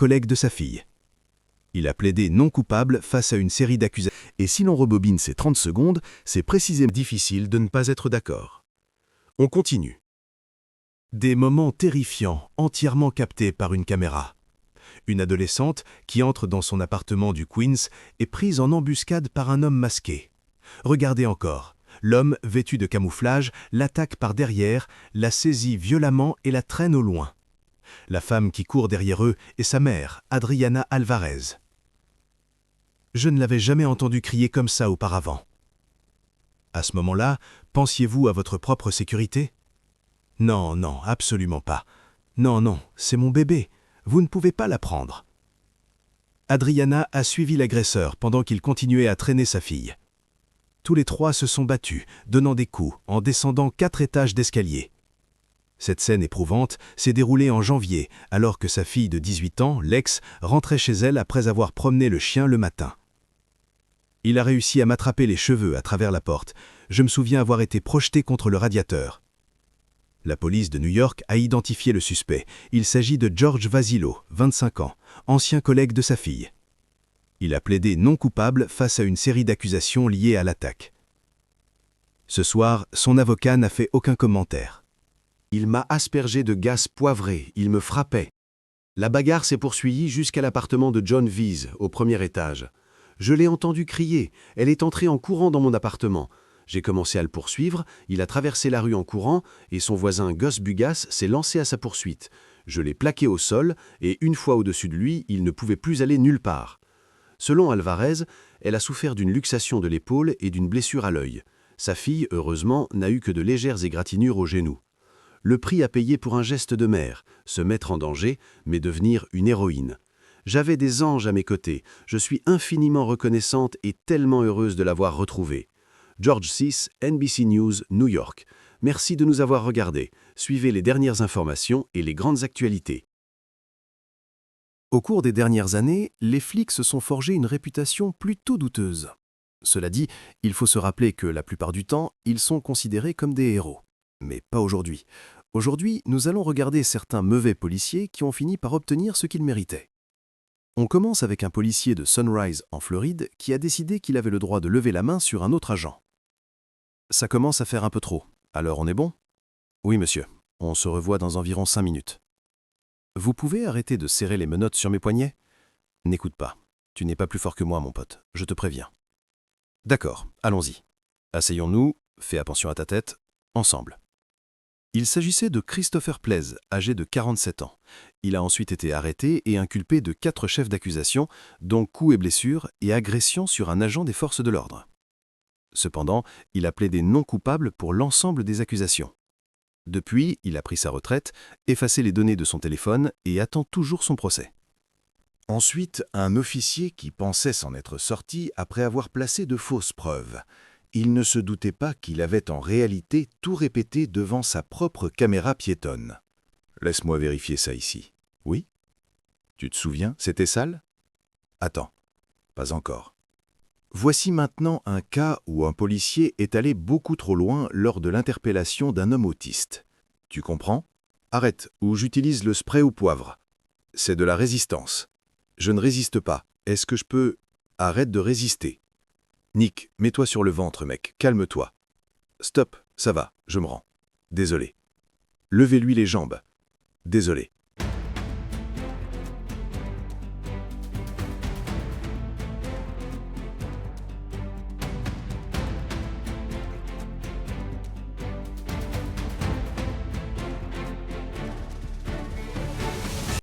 collègue de sa fille. Il a plaidé non coupable face à une série d'accusations. Et si l'on rebobine ces 30 secondes, c'est précisément difficile de ne pas être d'accord. On continue. Des moments terrifiants, entièrement captés par une caméra. Une adolescente qui entre dans son appartement du Queens est prise en embuscade par un homme masqué. Regardez encore. L'homme, vêtu de camouflage, l'attaque par derrière, la saisit violemment et la traîne au loin. La femme qui court derrière eux est sa mère, Adriana Alvarez. Je ne l'avais jamais entendu crier comme ça auparavant. À ce moment-là, pensiez-vous à votre propre sécurité? Non, non, absolument pas. Non, non, c'est mon bébé. Vous ne pouvez pas la prendre. Adriana a suivi l'agresseur pendant qu'il continuait à traîner sa fille. Tous les trois se sont battus, donnant des coups, en descendant 4 étages d'escalier. Cette scène éprouvante s'est déroulée en janvier, alors que sa fille de 18 ans, Lex, rentrait chez elle après avoir promené le chien le matin. Il a réussi à m'attraper les cheveux à travers la porte. Je me souviens avoir été projeté contre le radiateur. La police de New York a identifié le suspect. Il s'agit de George Vasilo, 25 ans, ancien collègue de sa fille. Il a plaidé non coupable face à une série d'accusations liées à l'attaque. Ce soir, son avocat n'a fait aucun commentaire. Il m'a aspergé de gaz poivré, il me frappait. La bagarre s'est poursuivie jusqu'à l'appartement de John Vease, au premier étage. Je l'ai entendu crier, elle est entrée en courant dans mon appartement. J'ai commencé à le poursuivre, il a traversé la rue en courant et son voisin Gus Bugas s'est lancé à sa poursuite. Je l'ai plaqué au sol et une fois au-dessus de lui, il ne pouvait plus aller nulle part. Selon Alvarez, elle a souffert d'une luxation de l'épaule et d'une blessure à l'œil. Sa fille, heureusement, n'a eu que de légères égratignures au genou. Le prix à payer pour un geste de mère, se mettre en danger, mais devenir une héroïne. J'avais des anges à mes côtés, je suis infiniment reconnaissante et tellement heureuse de l'avoir retrouvée. George VI, NBC News, New York. Merci de nous avoir regardés. Suivez les dernières informations et les grandes actualités. Au cours des dernières années, les flics se sont forgés une réputation plutôt douteuse. Cela dit, il faut se rappeler que la plupart du temps, ils sont considérés comme des héros. Mais pas aujourd'hui. Aujourd'hui, nous allons regarder certains mauvais policiers qui ont fini par obtenir ce qu'ils méritaient. On commence avec un policier de Sunrise en Floride qui a décidé qu'il avait le droit de lever la main sur un autre agent. Ça commence à faire un peu trop. Alors on est bon? Oui, monsieur. On se revoit dans environ 5 minutes. Vous pouvez arrêter de serrer les menottes sur mes poignets? N'écoute pas. Tu n'es pas plus fort que moi, mon pote. Je te préviens. D'accord, allons-y. Asseyons-nous, fais attention à ta tête, ensemble. Il s'agissait de Christopher Plez, âgé de 47 ans. Il a ensuite été arrêté et inculpé de 4 chefs d'accusation, dont coups et blessures et agression sur un agent des forces de l'ordre. Cependant, il a plaidé non coupable pour l'ensemble des accusations. Depuis, il a pris sa retraite, effacé les données de son téléphone et attend toujours son procès. Ensuite, un officier qui pensait s'en être sorti après avoir placé de fausses preuves. Il ne se doutait pas qu'il avait en réalité tout répété devant sa propre caméra piétonne. Laisse-moi vérifier ça ici. Oui? Tu te souviens, c'était sale? Attends, pas encore. Voici maintenant un cas où un policier est allé beaucoup trop loin lors de l'interpellation d'un homme autiste. Tu comprends? Arrête, ou j'utilise le spray au poivre. C'est de la résistance. Je ne résiste pas. Est-ce que je peux... Arrête de résister. Nick, mets-toi sur le ventre, mec. Calme-toi. Stop, ça va, je me rends. Désolé. Levez-lui les jambes. Désolé.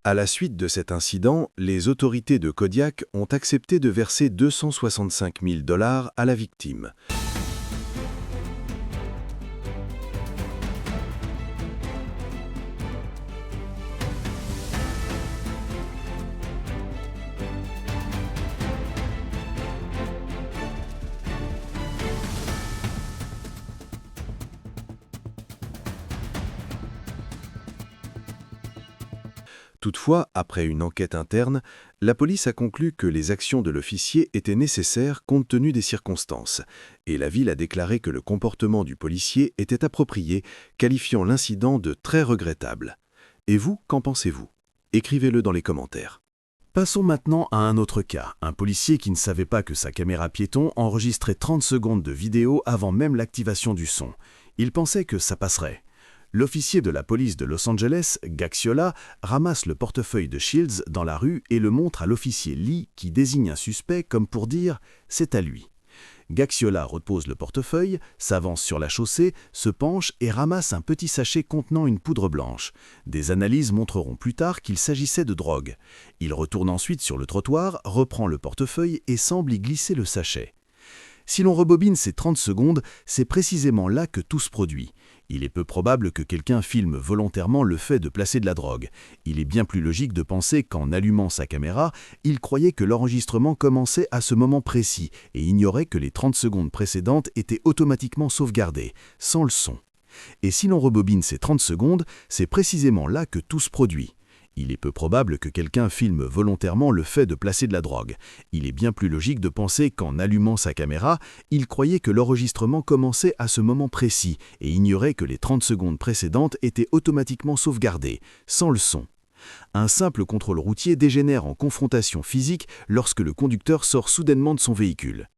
À la suite de cet incident, les autorités de Kodiak ont accepté de verser 265 000 $ à la victime. Toutefois, après une enquête interne, la police a conclu que les actions de l'officier étaient nécessaires compte tenu des circonstances, et la ville a déclaré que le comportement du policier était approprié, qualifiant l'incident de très regrettable. Et vous, qu'en pensez-vous? Écrivez-le dans les commentaires. Passons maintenant à un autre cas, un policier qui ne savait pas que sa caméra piéton enregistrait 30 secondes de vidéo avant même l'activation du son. Il pensait que ça passerait. L'officier de la police de Los Angeles, Gaxiola, ramasse le portefeuille de Shields dans la rue et le montre à l'officier Lee qui désigne un suspect comme pour dire « c'est à lui ». Gaxiola repose le portefeuille, s'avance sur la chaussée, se penche et ramasse un petit sachet contenant une poudre blanche. Des analyses montreront plus tard qu'il s'agissait de drogue. Il retourne ensuite sur le trottoir, reprend le portefeuille et semble y glisser le sachet. Si l'on rebobine ces 30 secondes, c'est précisément là que tout se produit. Il est peu probable que quelqu'un filme volontairement le fait de placer de la drogue. Il est bien plus logique de penser qu'en allumant sa caméra, il croyait que l'enregistrement commençait à ce moment précis et ignorait que les 30 secondes précédentes étaient automatiquement sauvegardées, sans le son. Et si l'on rebobine ces 30 secondes, c'est précisément là que tout se produit. Il est peu probable que quelqu'un filme volontairement le fait de placer de la drogue. Il est bien plus logique de penser qu'en allumant sa caméra, il croyait que l'enregistrement commençait à ce moment précis et ignorait que les 30 secondes précédentes étaient automatiquement sauvegardées, sans le son. Un simple contrôle routier dégénère en confrontation physique lorsque le conducteur sort soudainement de son véhicule.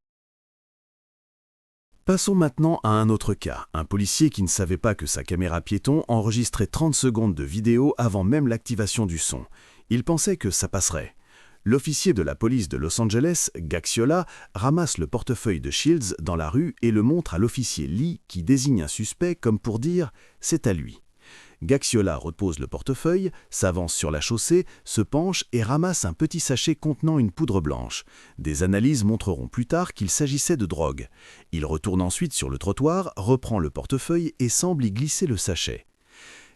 Passons maintenant à un autre cas, un policier qui ne savait pas que sa caméra piéton enregistrait 30 secondes de vidéo avant même l'activation du son. Il pensait que ça passerait. L'officier de la police de Los Angeles, Gaxiola, ramasse le portefeuille de Shields dans la rue et le montre à l'officier Lee qui désigne un suspect comme pour dire « c'est à lui ». Gaxiola repose le portefeuille, s'avance sur la chaussée, se penche et ramasse un petit sachet contenant une poudre blanche. Des analyses montreront plus tard qu'il s'agissait de drogue. Il retourne ensuite sur le trottoir, reprend le portefeuille et semble y glisser le sachet.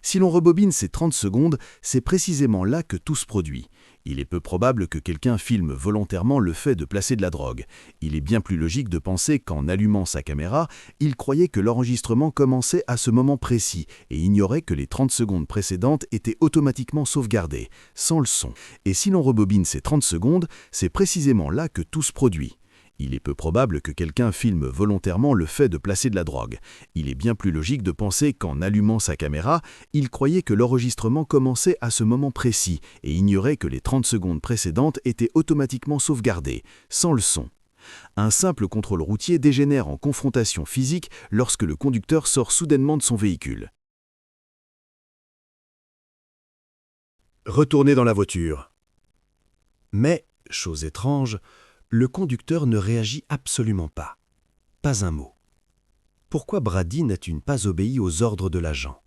Si l'on rebobine ces 30 secondes, c'est précisément là que tout se produit. Il est peu probable que quelqu'un filme volontairement le fait de placer de la drogue. Il est bien plus logique de penser qu'en allumant sa caméra, il croyait que l'enregistrement commençait à ce moment précis et ignorait que les 30 secondes précédentes étaient automatiquement sauvegardées, sans le son. Et si l'on rebobine ces 30 secondes, c'est précisément là que tout se produit. Il est peu probable que quelqu'un filme volontairement le fait de placer de la drogue. Il est bien plus logique de penser qu'en allumant sa caméra, il croyait que l'enregistrement commençait à ce moment précis et ignorait que les 30 secondes précédentes étaient automatiquement sauvegardées, sans le son. Un simple contrôle routier dégénère en confrontation physique lorsque le conducteur sort soudainement de son véhicule. Retournez dans la voiture. Mais, chose étrange, le conducteur ne réagit absolument pas. Pas un mot. Pourquoi Brady n'a-t-il pas obéi aux ordres de l'agent?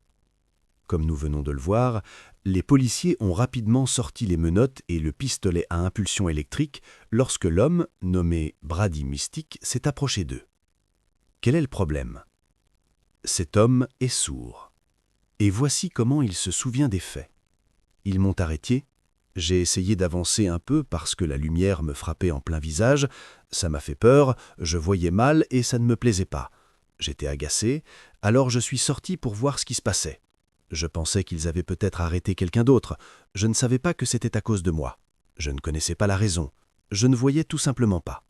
Comme nous venons de le voir, les policiers ont rapidement sorti les menottes et le pistolet à impulsion électrique lorsque l'homme, nommé Brady Mystique, s'est approché d'eux. Quel est le problème? Cet homme est sourd. Et voici comment il se souvient des faits. Ils m'ont arrêté. J'ai essayé d'avancer un peu parce que la lumière me frappait en plein visage, ça m'a fait peur, je voyais mal et ça ne me plaisait pas. J'étais agacé, alors je suis sorti pour voir ce qui se passait. Je pensais qu'ils avaient peut-être arrêté quelqu'un d'autre, je ne savais pas que c'était à cause de moi. Je ne connaissais pas la raison, je ne voyais tout simplement pas.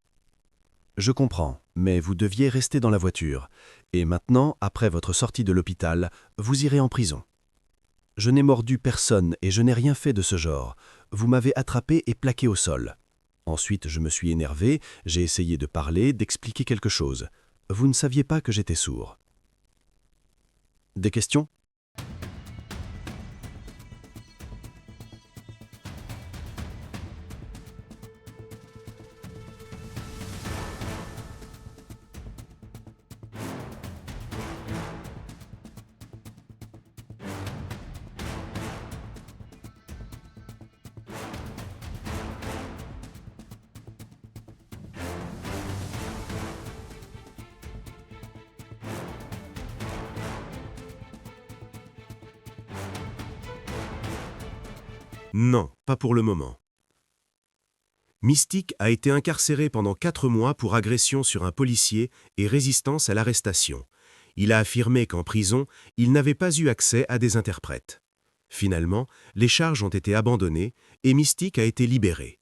Je comprends, mais vous deviez rester dans la voiture. Et maintenant, après votre sortie de l'hôpital, vous irez en prison. Je n'ai mordu personne et je n'ai rien fait de ce genre. Vous m'avez attrapé et plaqué au sol. Ensuite, je me suis énervé, j'ai essayé de parler, d'expliquer quelque chose. Vous ne saviez pas que j'étais sourd. Des questions ? Non, pas pour le moment. Mystique a été incarcéré pendant 4 mois pour agression sur un policier et résistance à l'arrestation. Il a affirmé qu'en prison, il n'avait pas eu accès à des interprètes. Finalement, les charges ont été abandonnées et Mystique a été libéré.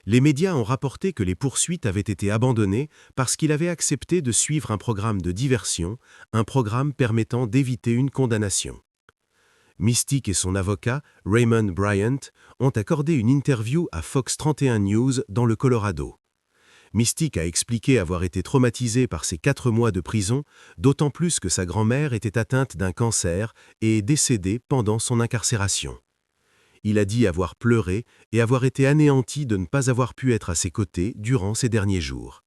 Les médias ont rapporté que les poursuites avaient été abandonnées parce qu'il avait accepté de suivre un programme de diversion, un programme permettant d'éviter une condamnation. Mystique et son avocat, Raymond Bryant, ont accordé une interview à Fox 31 News dans le Colorado. Mystique a expliqué avoir été traumatisé par ces 4 mois de prison, d'autant plus que sa grand-mère était atteinte d'un cancer et est décédée pendant son incarcération. Il a dit avoir pleuré et avoir été anéanti de ne pas avoir pu être à ses côtés durant ces derniers jours.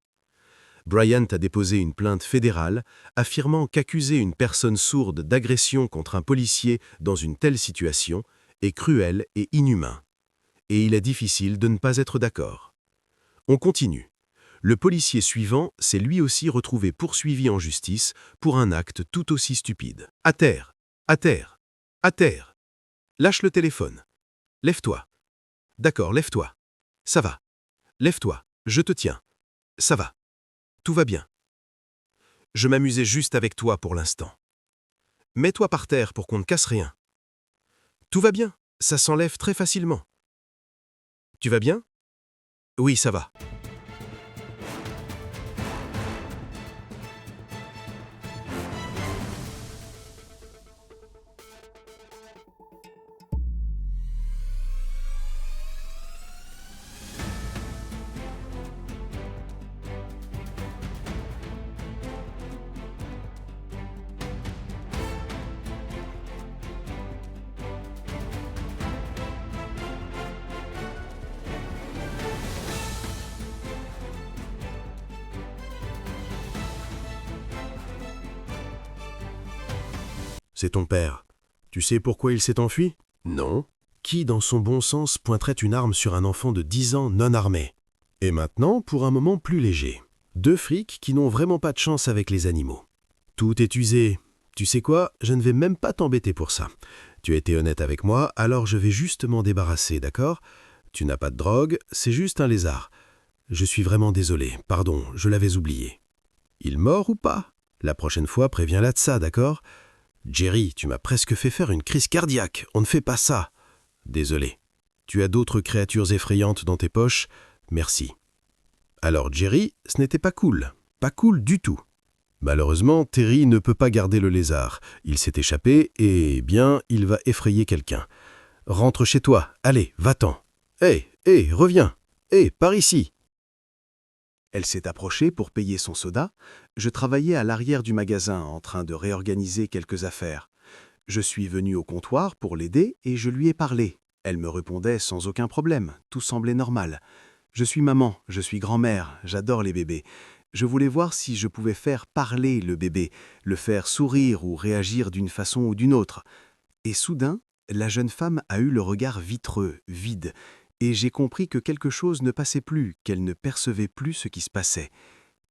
Bryant a déposé une plainte fédérale, affirmant qu'accuser une personne sourde d'agression contre un policier dans une telle situation est cruel et inhumain. Et il est difficile de ne pas être d'accord. On continue. Le policier suivant s'est lui aussi retrouvé poursuivi en justice pour un acte tout aussi stupide. À terre, à terre, à terre. Lâche le téléphone. Lève-toi. D'accord, lève-toi. Ça va. Lève-toi, je te tiens. Ça va. Tout va bien. Je m'amusais juste avec toi pour l'instant. Mets-toi par terre pour qu'on ne casse rien. Tout va bien, ça s'enlève très facilement. Tu vas bien? Oui, ça va. C'est ton père. Tu sais pourquoi il s'est enfui? Non. Qui, dans son bon sens, pointerait une arme sur un enfant de 10 ans non armé? Et maintenant, pour un moment plus léger. 2 flics qui n'ont vraiment pas de chance avec les animaux. Tout est usé. Tu sais quoi? Je ne vais même pas t'embêter pour ça. Tu as été honnête avec moi, alors je vais juste m'en débarrasser, d'accord? Tu n'as pas de drogue, c'est juste un lézard. Je suis vraiment désolé, pardon, je l'avais oublié. Il mord ou pas? La prochaine fois, préviens-la de ça, d'accord? Jerry, tu m'as presque fait faire une crise cardiaque, on ne fait pas ça. Désolé. Tu as d'autres créatures effrayantes dans tes poches? Merci. Alors Jerry, ce n'était pas cool du tout. Malheureusement, Terry ne peut pas garder le lézard. Il s'est échappé et, bien, il va effrayer quelqu'un. Rentre chez toi, allez, va-t'en. Hé, reviens. Par ici. Elle s'est approchée pour payer son soda. Je travaillais à l'arrière du magasin en train de réorganiser quelques affaires. Je suis venu au comptoir pour l'aider et je lui ai parlé. Elle me répondait sans aucun problème, tout semblait normal. Je suis maman, je suis grand-mère, j'adore les bébés. Je voulais voir si je pouvais faire parler le bébé, le faire sourire ou réagir d'une façon ou d'une autre. Et soudain, la jeune femme a eu le regard vitreux, vide, et j'ai compris que quelque chose ne passait plus, qu'elle ne percevait plus ce qui se passait.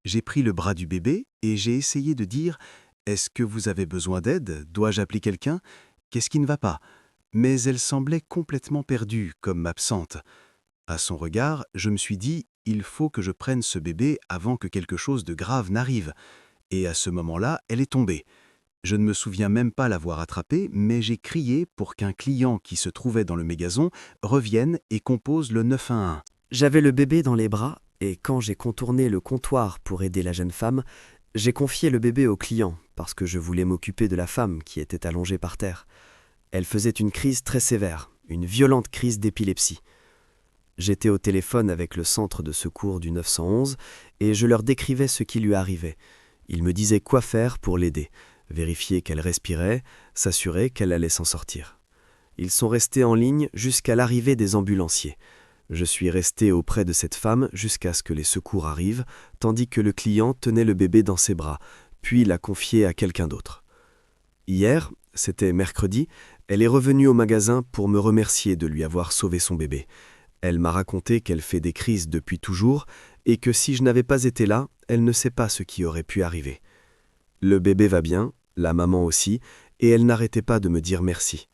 J'ai pris le bras du bébé et j'ai essayé de dire « Est-ce que vous avez besoin d'aide? Dois-je appeler quelqu'un? Qu'est-ce qui ne va pas ?» Mais elle semblait complètement perdue, comme absente. À son regard, je me suis dit « Il faut que je prenne ce bébé avant que quelque chose de grave n'arrive. » Et à ce moment-là, elle est tombée. Je ne me souviens même pas l'avoir attrapée, mais j'ai crié pour qu'un client qui se trouvait dans le magasin revienne et compose le 911. J'avais le bébé dans les bras et quand j'ai contourné le comptoir pour aider la jeune femme, j'ai confié le bébé au client parce que je voulais m'occuper de la femme qui était allongée par terre. Elle faisait une crise très sévère, une violente crise d'épilepsie. J'étais au téléphone avec le centre de secours du 911 et je leur décrivais ce qui lui arrivait. Ils me disaient quoi faire pour l'aider. Vérifier qu'elle respirait, s'assurer qu'elle allait s'en sortir. Ils sont restés en ligne jusqu'à l'arrivée des ambulanciers. Je suis resté auprès de cette femme jusqu'à ce que les secours arrivent, tandis que le client tenait le bébé dans ses bras, puis l'a confié à quelqu'un d'autre. Hier, c'était mercredi, elle est revenue au magasin pour me remercier de lui avoir sauvé son bébé. Elle m'a raconté qu'elle fait des crises depuis toujours et que si je n'avais pas été là, elle ne sait pas ce qui aurait pu arriver. Le bébé va bien, la maman aussi, et elle n'arrêtait pas de me dire merci.